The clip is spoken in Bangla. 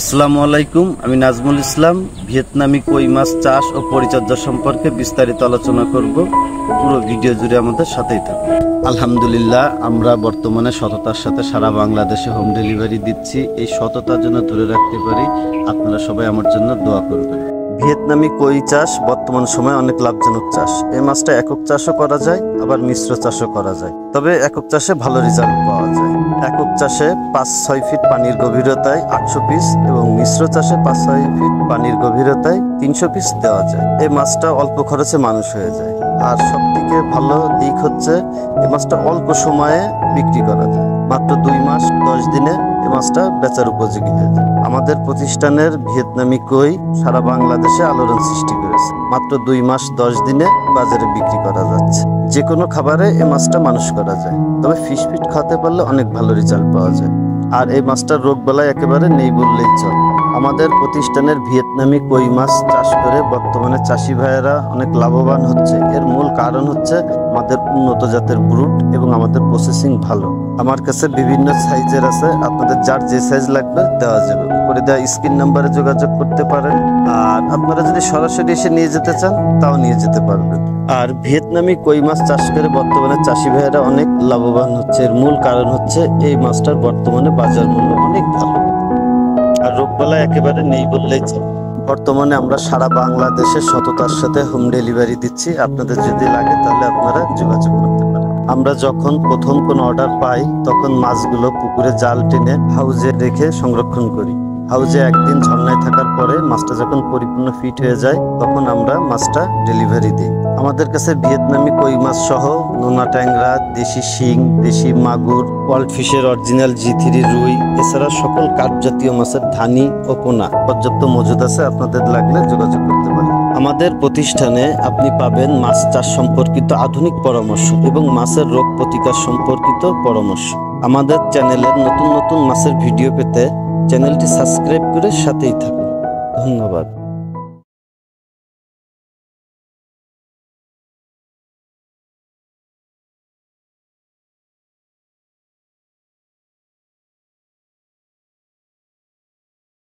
আসসালামু আলাইকুম, আমি নাজমুল ইসলাম। ভিয়েতনামি কই মাছ চাষ ও পরিচর্যা সম্পর্কে বিস্তারিত আলোচনা করব। পুরো ভিডিও জুড়ে আমাদের সাথেই থাকুন। আলহামদুলিল্লাহ, আমরা বর্তমানে সততার সাথে সারা বাংলাদেশে হোম ডেলিভারি দিচ্ছি। এই সততার জন্য ধরে রাখতে পারি, আপনারা সবাই আমার জন্য দোয়া করবেন। ভিয়েতনামি কই চাষ বর্তমান সময়ে অনেক লাভজনক চাষ। এই মাছটা একক চাষও করা যায়, আবার মিশ্র চাষও করা যায়। তবে একক চাষে ভালো রেজাল্ট পাওয়া যায়। একক চাষে 5-6 ফিট পানির গভীরতায় 800 পিস এবং মিশ্র চাষে 5-6 ফিট পানির গভীরতায় 300 পিস দেওয়া যায়। এই মাছটা অল্প খরচে মানুষ হয়ে যায়। আর সব থেকে ভালো দিক হচ্ছে এই মাছটা অল্প সময়ে বিক্রি করা যায়। মাত্র 2 মাস 10 দিনে এই মাছটা বেচার উপযোগী হয়ে যায়। আমাদের প্রতিষ্ঠানের ভিয়েতনামি কই সারা বাংলাদেশে আলোড়ন সৃষ্টি করেছে। মাত্র 2 মাস 10 দিনে বাজারে বিক্রি করা যাচ্ছে। যে কোনো খাবারে এই মাছটা মানুষ করা যায়, তবে ফিশ ফিট খাওয়াতে পারলে অনেক ভালো রেজাল্ট পাওয়া যায়। আর এই মাছটার রোগ বালাই একেবারে নেই বললেই চলে। আমাদের প্রতিষ্ঠানের ভিয়েতনামি কই মাছ চাষ করে বর্তমানে চাষি ভাইয়েরা অনেক লাভবান হচ্ছে। এর মূল কারণ হচ্ছে আমাদের উন্নত জাতের ব্রুড এবং আমাদের প্রসেসিং ভালো। আমার কাছে বিভিন্ন সাইজের আছে, আপনাদের যার যে সাইজ লাগবে দেওয়া যাবে। করে দেওয়া স্ক্রিন নাম্বারে যোগাযোগ করতে পারেন। আর আপনারা যদি সরাসরি এসে নিয়ে যেতে চান তাও নিয়ে যেতে পারবেন। আর ভিয়েতনামি কই মাছ চাষ করে বর্তমানে চাষি ভাইয়েরা অনেক লাভবান হচ্ছে। এর মূল কারণ হচ্ছে এই মাছটার বর্তমানে বাজার মূল্য অনেক ভালো আর রোগবালা একেবারে নেই বললেই চলে। বর্তমানে আমরা সারা বাংলাদেশে সততার সাথে হোম ডেলিভারি দিচ্ছি। আপনাদের যদি লাগে তাহলে আপনারা যোগাযোগ করতে পারেন। আমরা যখন প্রথম কোনো অর্ডার পাই তখন মাছগুলো পুকুরে জাল টেনে হাউজে রেখে সংরক্ষণ করি। হাউজে একদিন ঝর্ণায় থাকার পরে মাছটা যখন পরিপূর্ণ ফিট হয়ে যায় তখন আমরা মাছটা ডেলিভারি দিই। আমাদের কাছে ভিয়েতনামি কই মাছ সহ নোনা ট্যাংরা, দেশি শিং, দেশি মাগুর, ওয়ার্ল্ড ফিশের অরিজিনাল G3 রুই, এছাড়া সকল কাঠ জাতীয় মাছের ধানি ও পোনা পর্যাপ্ত মজুদ আছে। আপনাদের লাগলে যোগাযোগ করতে পারেন। আমাদের প্রতিষ্ঠানে আপনি পাবেন মাছ চাষ সম্পর্কিত আধুনিক পরামর্শ এবং মাছের রোগ প্রতিকার সম্পর্কিত পরামর্শ। আমাদের চ্যানেলের নতুন নতুন মাছের ভিডিও পেতে চ্যানেলটি সাবস্ক্রাইব করে সাথেই থাকুন। ধন্যবাদ।